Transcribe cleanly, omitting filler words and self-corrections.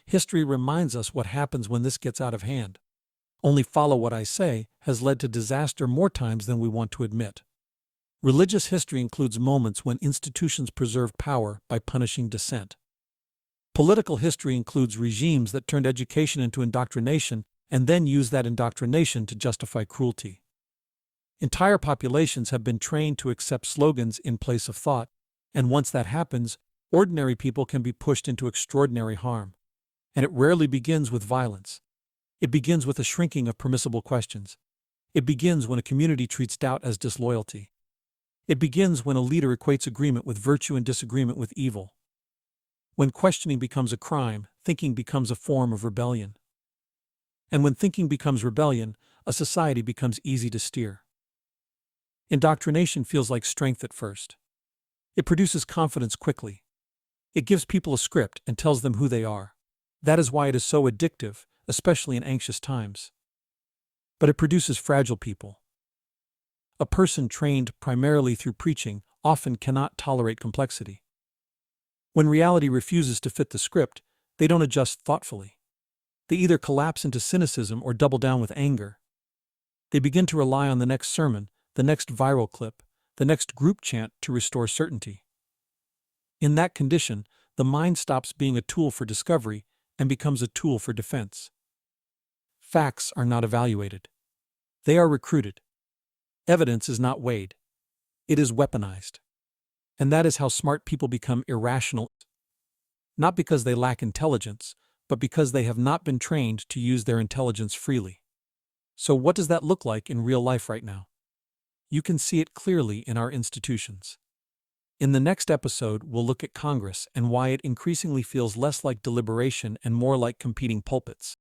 History reminds us what happens when this gets out of hand. Only follow what I say has led to disaster more times than we want to admit. Religious history includes moments when institutions preserved power by punishing dissent. Political history includes regimes that turned education into indoctrination and then used that indoctrination to justify cruelty. Entire populations have been trained to accept slogans in place of thought, and once that happens, ordinary people can be pushed into extraordinary harm. And it rarely begins with violence. It begins with a shrinking of permissible questions. It begins when a community treats doubt as disloyalty. It begins when a leader equates agreement with virtue and disagreement with evil. When questioning becomes a crime, thinking becomes a form of rebellion. And when thinking becomes rebellion, a society becomes easy to steer. Indoctrination feels like strength at first. It produces confidence quickly. It gives people a script and tells them who they are. That is why it is so addictive, especially in anxious times. But it produces fragile people. A person trained primarily through preaching often cannot tolerate complexity. When reality refuses to fit the script, they don't adjust thoughtfully. They either collapse into cynicism or double down with anger. They begin to rely on the next sermon, the next viral clip, the next group chant to restore certainty. In that condition, the mind stops being a tool for discovery and becomes a tool for defense. Facts are not evaluated. They are recruited. Evidence is not weighed. It is weaponized. And that is how smart people become irrational, not because they lack intelligence, but because they have not been trained to use their intelligence freely. So what does that look like in real life right now? You can see it clearly in our institutions. In the next episode, we'll look at Congress and why it increasingly feels less like deliberation and more like competing pulpits.